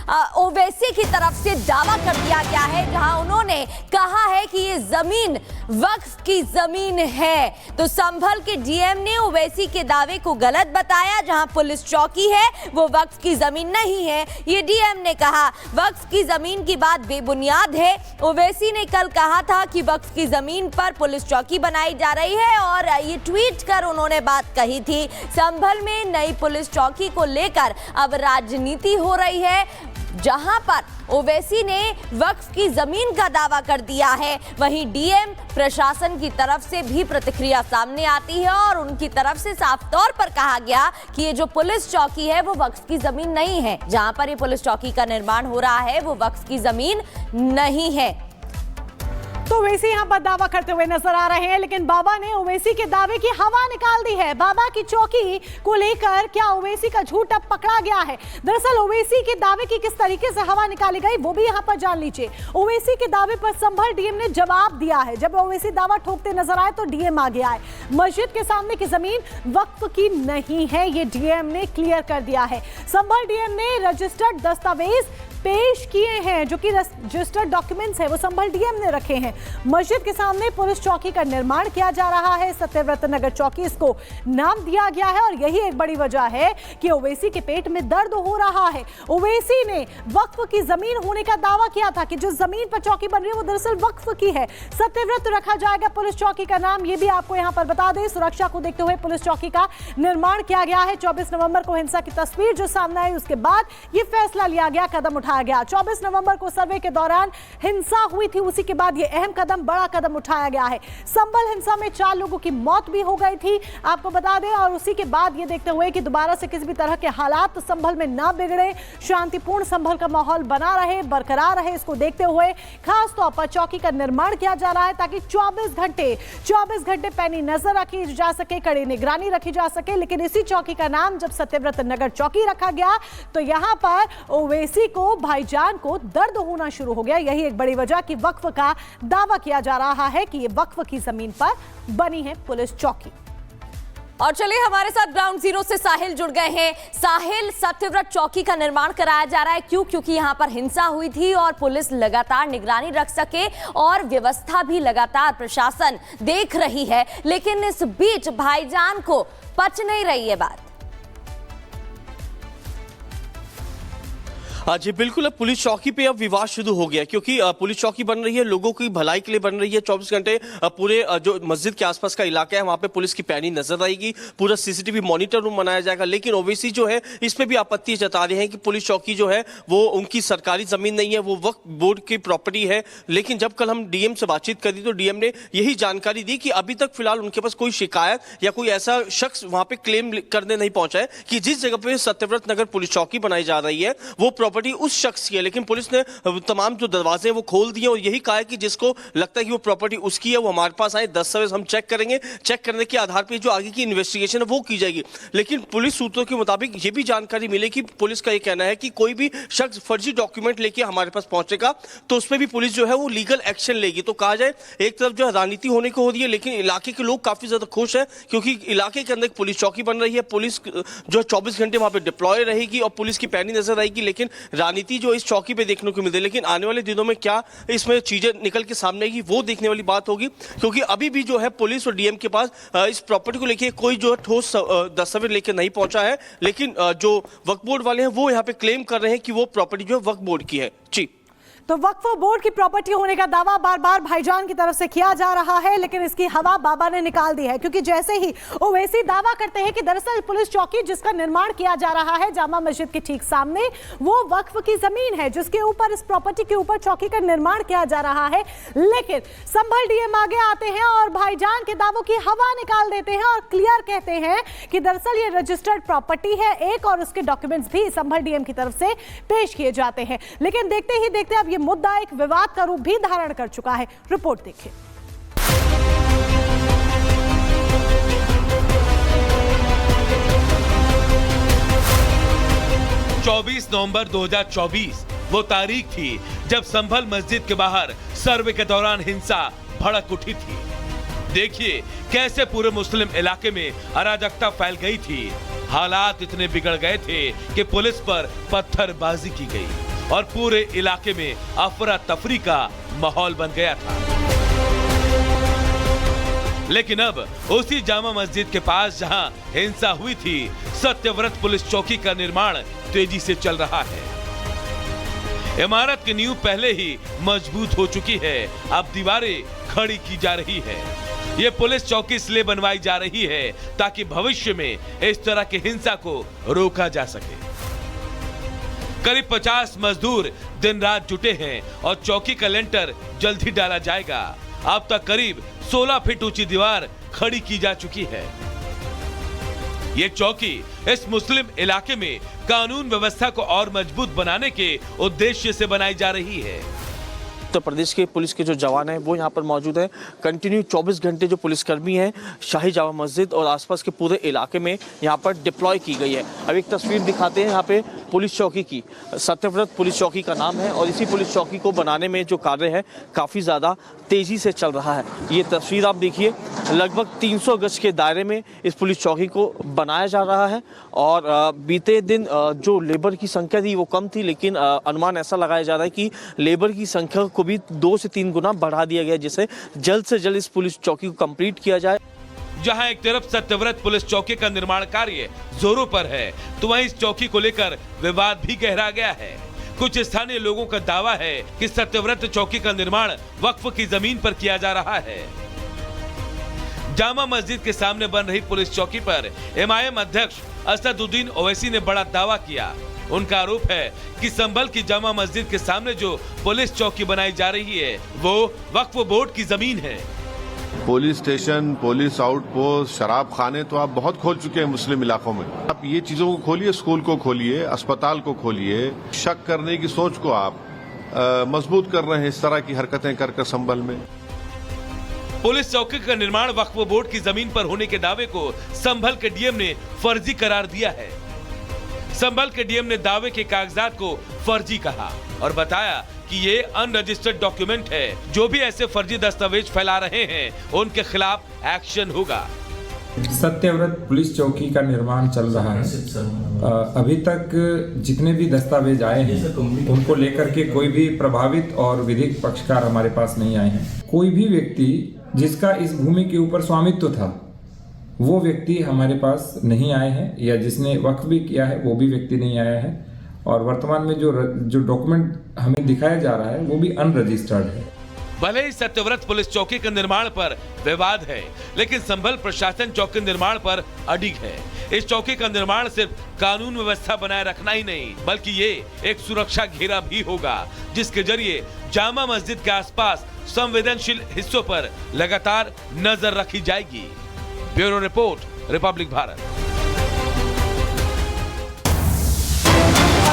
ओवैसी की तरफ से दावा कर दिया गया है, जहां उन्होंने कहा है कि ये जमीन वक्फ की जमीन है। तो संभल के डीएम ने ओवैसी के दावे को गलत बताया। जहां पुलिस चौकी है वो वक्फ की जमीन नहीं है, ये डीएम ने कहा। वक्फ की जमीन की बात बेबुनियाद है। ओवैसी ने कल कहा था कि वक्फ की जमीन पर पुलिस चौकी बनाई जा रही है और ये ट्वीट कर उन्होंने बात कही थी। संभल में नई पुलिस चौकी को लेकर अब राजनीति हो रही है, जहां पर ओवैसी ने वक्फ की जमीन का दावा कर दिया है, वहीं डीएम प्रशासन की तरफ से भी प्रतिक्रिया सामने आती है और उनकी तरफ से साफ तौर पर कहा गया कि ये जो पुलिस चौकी है वो वक्फ की जमीन नहीं है। जहां पर ये पुलिस चौकी का निर्माण हो रहा है वो वक्फ की जमीन नहीं है। तो ओवैसी यहाँ पर दावा करते हुए नजर आ रहे हैं, लेकिन बाबा ने ओवैसी के दावे की हवा निकाल दी है। बाबा की चौकी को लेकर क्या ओवैसी का झूठ अब पकड़ा गया है? दरअसल ओवैसी के दावे की किस तरीके से हवा निकाली गई वो भी यहाँ पर जान लीजिए। ओवैसी के दावे पर संभल डीएम ने जवाब दिया है। जब ओवैसी दावा ठोकते नजर आए तो डीएम आ गया है। मस्जिद के सामने की जमीन वक्फ की नहीं है, ये डीएम ने क्लियर कर दिया है। संभल डीएम ने रजिस्टर्ड दस्तावेज पेश किए हैं, जो कि रजिस्टर्ड डॉक्यूमेंट्स है वो संभल डीएम ने रखे हैं। मस्जिद के सामने पुलिस चौकी का निर्माण किया जा रहा है, सत्यव्रत नगर चौकी इसको नाम दिया गया है और यही एक बड़ी वजह है कि ओवैसी के पेट में दर्द हो रहा है। ओवैसी ने वक्फ की जमीन होने का दावा किया था कि जो जमीन पर चौकी बन रही है वो दरअसल वक्फ की है। सत्यव्रत रखा जाएगा पुलिस चौकी का नाम, ये भी आपको यहाँ पर बता दें। सुरक्षा को देखते हुए पुलिस चौकी का निर्माण किया गया है। 24 नवंबर को हिंसा की तस्वीर जो सामने आई उसके बाद ये फैसला लिया गया, कदम उठाया गया। 24 नवंबर को सर्वे के दौरान हिंसा हुई थी, उसी के बाद ये अहम कदम, बड़ा कदम उठाया गया है। संभल हिंसा में 4 लोगों की मौत भी हो गई थी, आपको बता दें। और उसी के बाद ये देखते हुए कि दोबारा से किसी भी तरह के हालात संभल में ना बिगड़े, शांतिपूर्ण संभल का माहौल बना रहे, बरकरार रहे, इसको देखते हुए खास तौर पर चौकी का निर्माण किया जा रहा है ताकि 24 घंटे पैनी नजर रखी जा सके, कड़ी निगरानी रखी जा सके। लेकिन इसी चौकी का नाम जब सत्यव्रत नगर चौकी रखा गया तो यहां पर ओवैसी को, भाईजान को दर्द होना शुरू हो गया। यही एक बड़ी वजह कि वक्फ का दावा किया जा रहा है कि ये वक्फ की जमीन पर बनी है पुलिस चौकी। और चलिए हमारे साथ ग्राउंड जीरो से साहिल जुड़ गए हैं। साहिल, सत्यव्रत चौकी का निर्माण कराया जा रहा है, क्यों? क्योंकि यहां पर हिंसा हुई थी और पुलिस लगातार निगरानी रख सके और व्यवस्था भी लगातार प्रशासन देख रही है। लेकिन इस बीच भाईजान को पच नहीं रही है बात। जी बिल्कुल, अब पुलिस चौकी पे अब विवाद शुरू हो गया, क्योंकि पुलिस चौकी बन रही है, लोगों की भलाई के लिए बन रही है। 24 घंटे पूरे जो मस्जिद के आसपास का इलाका है वहां पे पुलिस की पैनी नजर आएगी, पूरा सीसीटीवी मॉनिटर रूम बनाया जाएगा। लेकिन ओवैसी जो है इस पे भी आपत्ति जता रहे हैं कि पुलिस चौकी जो है वो उनकी सरकारी जमीन नहीं है, वो वक्फ बोर्ड की प्रॉपर्टी है। लेकिन जब कल हम डीएम से बातचीत करी तो डीएम ने यही जानकारी दी कि अभी तक फिलहाल उनके पास कोई शिकायत या कोई ऐसा शख्स वहां पे क्लेम करने नहीं पहुंचा है कि जिस जगह पे सत्यव्रत नगर पुलिस चौकी बनाई जा रही है वो प्रॉपर्टी उस शख्स की है। लेकिन पुलिस ने तमाम जो दरवाजे वो खोल दिए और यही कहा है कि जिसको लगता है कि वो प्रॉपर्टी उसकी है वो हमारे पास आए, दस्तावेज हम चेक करेंगे, चेक करने के आधार पर जो आगे की इन्वेस्टिगेशन है वो की जाएगी। लेकिन पुलिस सूत्रों के मुताबिक ये भी जानकारी मिली कि पुलिस का ये कहना है कि कोई भी शख्स फर्जी डॉक्यूमेंट लेके हमारे पास पहुंचेगा तो उस पर भी पुलिस जो है वो लीगल एक्शन लेगी। तो कहा जाए एक तरफ जो है राजनीति होने को हो रही है, लेकिन इलाके के लोग काफी ज्यादा खुश है क्योंकि इलाके के अंदर पुलिस चौकी बन रही है, पुलिस जो 24 घंटे वहां पर डिप्लॉय रहेगी और पुलिस की पैनी नजर आएगी। लेकिन राजनीति जो इस चौकी पे देखने को मिलती है, लेकिन आने वाले दिनों में क्या इसमें चीजें निकल के सामने आएगी वो देखने वाली बात होगी, क्योंकि अभी भी जो है पुलिस और डीएम के पास इस प्रॉपर्टी को लेके कोई जो ठोस दस्तावेज लेके नहीं पहुंचा है। लेकिन जो वक्फ बोर्ड वाले हैं वो यहाँ पे क्लेम कर रहे हैं कि वो प्रॉपर्टी जो है वक्फ बोर्ड की है। जी, तो वक्फ बोर्ड की प्रॉपर्टी होने का दावा बार बार भाईजान की तरफ से किया जा रहा है, लेकिन इसकी हवा बाबा ने निकाल दी है। क्योंकि जैसे ही ओवैसी दावा करते हैं कि दरअसल पुलिस चौकी जिसका निर्माण किया जा रहा है जामा मस्जिद के ठीक सामने वो वक्फ की जमीन है जिसके ऊपर, इस प्रॉपर्टी के ऊपर चौकी का निर्माण किया जा रहा है। लेकिन संभल डीएम आगे आते हैं और भाईजान के दावों की हवा निकाल देते हैं और क्लियर कहते हैं कि दरअसल ये रजिस्टर्ड प्रॉपर्टी है एक और उसके डॉक्यूमेंट्स भी संभल डीएम की तरफ से पेश किए जाते हैं। लेकिन देखते ही देखते अब मुद्दा एक विवाद का रूप भी धारण कर चुका है। रिपोर्ट देखिए। 24 नवंबर 2024 वो तारीख थी जब संभल मस्जिद के बाहर सर्वे के दौरान हिंसा भड़क उठी थी। देखिए कैसे पूरे मुस्लिम इलाके में अराजकता फैल गई थी। हालात इतने बिगड़ गए थे कि पुलिस पर पत्थरबाजी की गई। और पूरे इलाके में अफरा तफरी का माहौल बन गया था। लेकिन अब उसी जामा मस्जिद के पास जहां हिंसा हुई थी, सत्यव्रत पुलिस चौकी का निर्माण तेजी से चल रहा है। इमारत की नींव पहले ही मजबूत हो चुकी है, अब दीवारें खड़ी की जा रही है। ये पुलिस चौकी इसलिए बनवाई जा रही है ताकि भविष्य में इस तरह की हिंसा को रोका जा सके। करीब 50 मजदूर दिन रात जुटे हैं और चौकी का लेंटर जल्द ही डाला जाएगा। अब तक करीब 16 फीट ऊंची दीवार खड़ी की जा चुकी है। ये चौकी इस मुस्लिम इलाके में कानून व्यवस्था को और मजबूत बनाने के उद्देश्य से बनाई जा रही है। उत्तर प्रदेश के पुलिस के जो जवान हैं वो यहाँ पर मौजूद हैं। कंटिन्यू 24 घंटे जो पुलिसकर्मी हैं शाही जामा मस्जिद और आसपास के पूरे इलाके में यहाँ पर डिप्लॉय की गई है। अब एक तस्वीर दिखाते हैं यहाँ पे पुलिस चौकी की। सत्यव्रत पुलिस चौकी का नाम है और इसी पुलिस चौकी को बनाने में जो कार्य है काफ़ी ज़्यादा तेज़ी से चल रहा है। ये तस्वीर आप देखिए, लगभग 300 गज के दायरे में इस पुलिस चौकी को बनाया जा रहा है। और बीते दिन जो लेबर की संख्या थी वो कम थी, लेकिन अनुमान ऐसा लगाया जा रहा है कि लेबर की संख्या को भी 2 से 3 गुना बढ़ा दिया गया, जिससे जल्द से जल्द इस पुलिस चौकी को कंप्लीट किया जाए। जहां एक तरफ सत्यव्रत पुलिस चौकी का निर्माण कार्य जोरों पर है, तो वहीं इस चौकी को लेकर विवाद भी गहरा गया है। कुछ स्थानीय लोगों का दावा है कि सत्यव्रत चौकी का निर्माण वक्फ की जमीन पर किया जा रहा है। जामा मस्जिद के सामने बन रही पुलिस चौकी पर एमआईएम अध्यक्ष असदुद्दीन ओवैसी ने बड़ा दावा किया। उनका आरोप है कि संभल की जामा मस्जिद के सामने जो पुलिस चौकी बनाई जा रही है वो वक्फ बोर्ड की जमीन है। पुलिस स्टेशन, पुलिस आउटपोस्ट, शराब खाने तो आप बहुत खोल चुके हैं मुस्लिम इलाकों में। आप ये चीजों को खोलिए, स्कूल को खोलिए, अस्पताल को खोलिए। शक करने की सोच को आप मजबूत कर रहे हैं इस तरह की हरकतें कर संभल में। पुलिस चौकी का निर्माण वक्फ बोर्ड की जमीन पर होने के दावे को संभल के डीएम ने फर्जी करार दिया है। संभल के डीएम ने दावे के कागजात को फर्जी कहा और बताया कि ये अनरजिस्टर्ड डॉक्यूमेंट है। जो भी ऐसे फर्जी दस्तावेज फैला रहे हैं उनके खिलाफ एक्शन होगा। सत्यव्रत पुलिस चौकी का निर्माण चल रहा है। अभी तक जितने भी दस्तावेज आए हैं उनको लेकर के कोई भी प्रभावित और विधिक पक्षकार हमारे पास नहीं आए हैं। कोई भी व्यक्ति जिसका इस भूमि के ऊपर स्वामित्व था वो व्यक्ति हमारे पास नहीं आए हैं, या जिसने वक्फ भी किया है वो भी व्यक्ति नहीं आया है। और वर्तमान में जो डॉक्यूमेंट हमें दिखाया जा रहा है वो भी अनरजिस्टर्ड है। भले ही सत्यव्रत पुलिस चौकी के निर्माण पर विवाद है, लेकिन संभल प्रशासन चौकी निर्माण पर अडिग है। इस चौकी का निर्माण सिर्फ कानून व्यवस्था बनाए रखना ही नहीं, बल्कि ये एक सुरक्षा घेरा भी होगा, जिसके जरिए जामा मस्जिद के आसपास संवेदनशील हिस्सों पर लगातार नजर रखी जाएगी। Bureau report, Republic Bharat.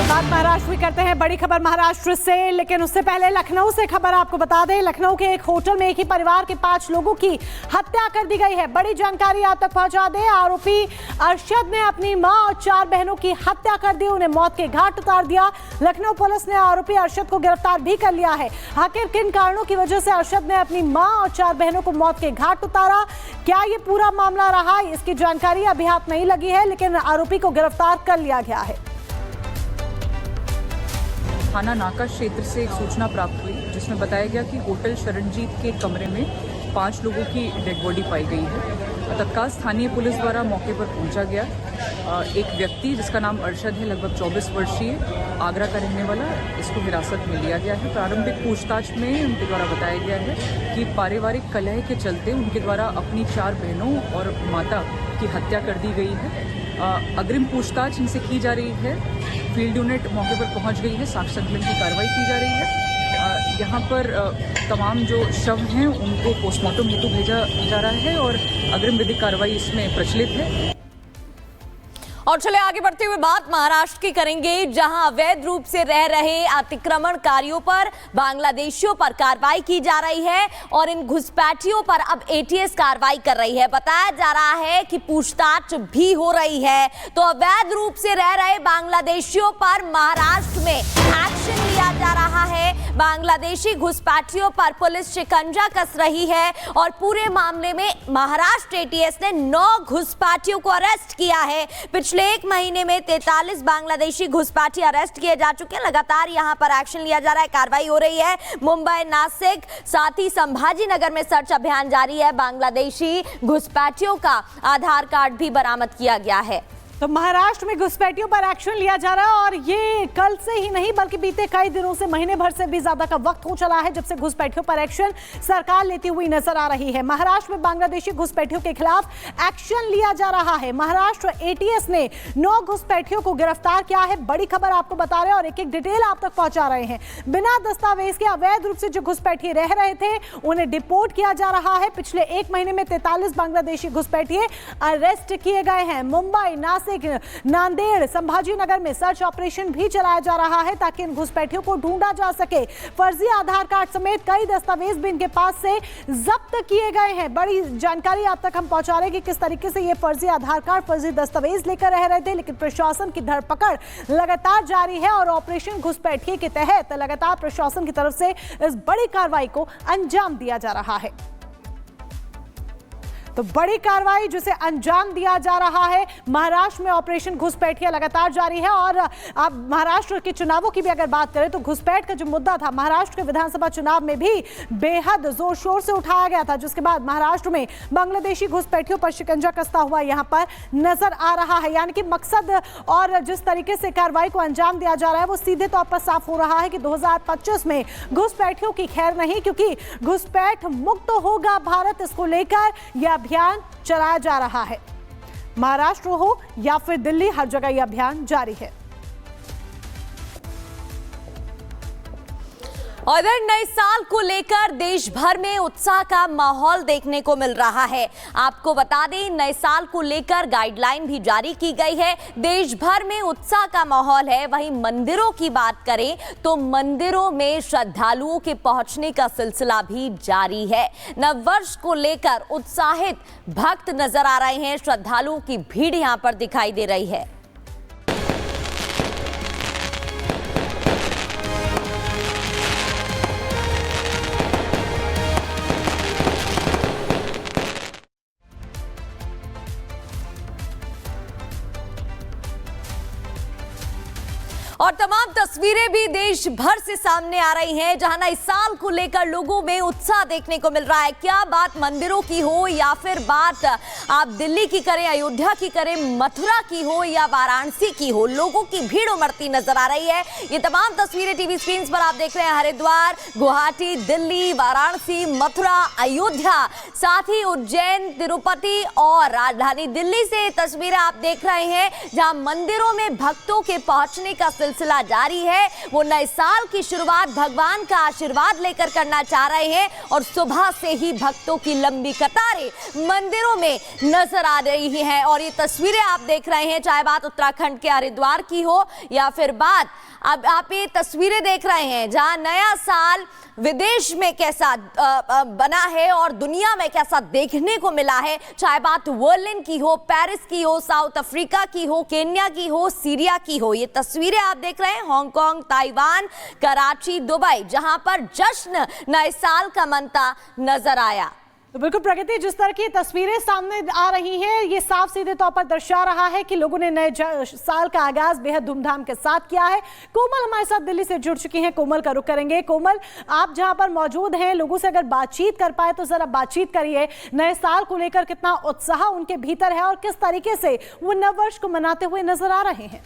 बात महाराष्ट्र में करते हैं। बड़ी खबर महाराष्ट्र से, लेकिन उससे पहले लखनऊ से खबर आपको बता दें। लखनऊ के एक होटल में एक ही परिवार के 5 लोगों की हत्या कर दी गई है। बड़ी जानकारी आप तक पहुंचा दें। आरोपी अरशद ने अपनी मां और 4 बहनों की हत्या कर दी, उन्हें मौत के घाट उतार दिया। लखनऊ पुलिस ने आरोपी अरशद को गिरफ्तार भी कर लिया है। आखिर किन कारणों की वजह से अरशद ने अपनी मां और 4 बहनों को मौत के घाट उतारा, क्या ये पूरा मामला रहा, इसकी जानकारी अभी हाथ नहीं लगी है, लेकिन आरोपी को गिरफ्तार कर लिया गया है। थाना नाका क्षेत्र से एक सूचना प्राप्त हुई जिसमें बताया गया कि होटल शरणजीत के कमरे में 5 लोगों की डेड बॉडी पाई गई है। तत्काल स्थानीय पुलिस द्वारा मौके पर पहुंचा गया। एक व्यक्ति जिसका नाम अरशद है, लगभग 24 वर्षीय, आगरा का रहने वाला, इसको हिरासत में लिया गया है। प्रारंभिक पूछताछ में उनके द्वारा बताया गया है कि पारिवारिक कलह के चलते उनके द्वारा अपनी 4 बहनों और माता की हत्या कर दी गई है। अग्रिम पूछताछ इनसे की जा रही है। फील्ड यूनिट मौके पर पहुंच गई है, साक्ष्य संकलन की कार्रवाई की जा रही है। यहाँ पर तमाम जो शव हैं उनको पोस्टमार्टम हेतु भेजा जा रहा है और अग्रिम विधिक कार्रवाई इसमें प्रचलित है। और चले आगे बढ़ते हुए बात महाराष्ट्र की करेंगे, जहां अवैध रूप से रह रहे अतिक्रमणकारियों पर, बांग्लादेशियों पर कार्रवाई की जा रही है और इन घुसपैठियों पर अब एटीएस कार्रवाई कर रही है। बताया जा रहा है कि पूछताछ भी हो रही है। तो अवैध रूप से रह रहे बांग्लादेशियों पर महाराष्ट्र में एक्शन लिया लिया जा रहा है। बांग्लादेशी घुसपैठियों पर पुलिस शिकंजा कस रही है और पूरे मामले में महाराष्ट्र एटीएस ने 9 घुसपैठियों को अरेस्ट किया है। पिछले 1 महीने में 43 बांग्लादेशी घुसपैठी अरेस्ट किए जा चुके हैं। लगातार यहां पर एक्शन लिया जा रहा है, कार्रवाई हो रही है। मुंबई, नासिक, साथ ही संभाजी नगर में सर्च अभियान जारी है। बांग्लादेशी घुसपैठियों का आधार कार्ड भी बरामद किया गया है। तो महाराष्ट्र में घुसपैठियों पर एक्शन लिया जा रहा है और ये कल से ही नहीं बल्कि बीते कई दिनों से, महीने भर से भी ज्यादा का वक्त हो चला है जब से घुसपैठियों पर एक्शन सरकार लेती हुई नजर आ रही है। महाराष्ट्र में बांग्लादेशी घुसपैठियों के खिलाफ एक्शन लिया जा रहा है। महाराष्ट्र एटीएस ने 9 घुसपैठियों को गिरफ्तार किया है। बड़ी खबर आपको बता रहे हैं और एक एक डिटेल आप तक पहुंचा रहे हैं। बिना दस्तावेज के अवैध रूप से जो घुसपैठी रह रहे थे उन्हें डिपोर्ट किया जा रहा है। पिछले 1 महीने में 43 बांग्लादेशी घुसपैठिए अरेस्ट किए गए हैं। मुंबई, नासिक, नांदेड़, संभाजी नगर में सर्च ऑपरेशन भी चलाया जा रहा है ताकि इन घुसपैठियों को ढूंढा जा सके। फर्जी आधार कार्ड समेत कई दस्तावेज भी इनके पास से जब्त किए गए हैं। बड़ी जानकारी आप तक हम पहुंचा रहे हैं कि किस तरीके से ये फर्जी आधार कार्ड, फर्जी दस्तावेज लेकर रह रहे थे, लेकिन प्रशासन की धरपकड़ लगातार जारी है और ऑपरेशन घुसपैठिए के तहत लगातार प्रशासन की तरफ से इस बड़ी कार्रवाई को अंजाम दिया जा रहा है। तो बड़ी कार्रवाई जिसे अंजाम दिया जा रहा है। महाराष्ट्र में ऑपरेशन घुसपैठिया लगातार जारी है और अब महाराष्ट्र के चुनावों की भी अगर बात करें तो घुसपैठ का जो मुद्दा था महाराष्ट्र के विधानसभा चुनाव में भी बेहद जोर शोर से उठाया गया था, जिसके बाद महाराष्ट्र में बांग्लादेशी घुसपैठियों पर शिकंजा कसता हुआ यहां पर नजर आ रहा है। यानी कि मकसद और जिस तरीके से कार्रवाई को अंजाम दिया जा रहा है वो सीधे तौर पर साफ हो रहा है कि 2025 में घुसपैठियों की खैर नहीं, क्योंकि घुसपैठ मुक्त होगा भारत, इसको लेकर यह अभियान चलाया जा रहा है। महाराष्ट्र हो या फिर दिल्ली, हर जगह यह अभियान जारी है। और इधर नए साल को लेकर देश भर में उत्साह का माहौल देखने को मिल रहा है। आपको बता दें, नए साल को लेकर गाइडलाइन भी जारी की गई है। देश भर में उत्साह का माहौल है। वहीं मंदिरों की बात करें तो मंदिरों में श्रद्धालुओं के पहुंचने का सिलसिला भी जारी है। नववर्ष को लेकर उत्साहित भक्त नजर आ रहे हैं। श्रद्धालुओं की भीड़ यहां पर दिखाई दे रही है। और तमाम तस्वीरें भी देश भर से सामने आ रही हैं जहां नए साल को लेकर लोगों में उत्साह देखने को मिल रहा है। क्या बात मंदिरों की हो या फिर बात आप दिल्ली की करें, अयोध्या की करें, मथुरा की हो या वाराणसी की हो, लोगों की भीड़ उमड़ती नजर आ रही है। ये तमाम तस्वीरें टीवी स्क्रीन पर आप देख रहे हैं। हरिद्वार, गुवाहाटी, दिल्ली, वाराणसी, मथुरा, अयोध्या, साथ ही उज्जैन, तिरुपति और राजधानी दिल्ली से तस्वीरें आप देख रहे हैं जहां मंदिरों में भक्तों के पहुंचने का सिलसिला जारी है। वो नए साल की शुरुआत भगवान का आशीर्वाद लेकर करना चाह रहे हैं और सुबह से ही भक्तों की लंबी कतारें मंदिरों में नजर आ रही हैं। और ये तस्वीरें आप देख रहे हैं, चाहे बात उत्तराखंड के हरिद्वार की हो या फिर बात, अब आप ये तस्वीरें देख रहे हैं जहां नया साल विदेश में कैसा बना है और दुनिया में कैसा देखने को मिला है। चाहे बात बर्लिन की हो, पेरिस की हो, साउथ अफ्रीका की हो, केन्या की हो, सीरिया की हो, ये तस्वीरें आप देख रहे हैं हांगकांग, ताइवान, कराची, दुबई, जहां पर जश्न नए साल का मनता नजर आया। तो बिल्कुल प्रगति, जिस तरह की तस्वीरें सामने आ रही हैं ये साफ सीधे तौर पर दर्शा रहा है कि लोगों ने नए साल का आगाज बेहद धूमधाम के साथ किया है। कोमल हमारे साथ दिल्ली से जुड़ चुकी हैं, कोमल का रुख करेंगे। कोमल, आप जहां पर मौजूद हैं, लोगों से अगर बातचीत कर पाए तो जरा बातचीत करिए। नए साल को लेकर कितना उत्साह उनके भीतर है और किस तरीके से वो नववर्ष को मनाते हुए नजर आ रहे हैं?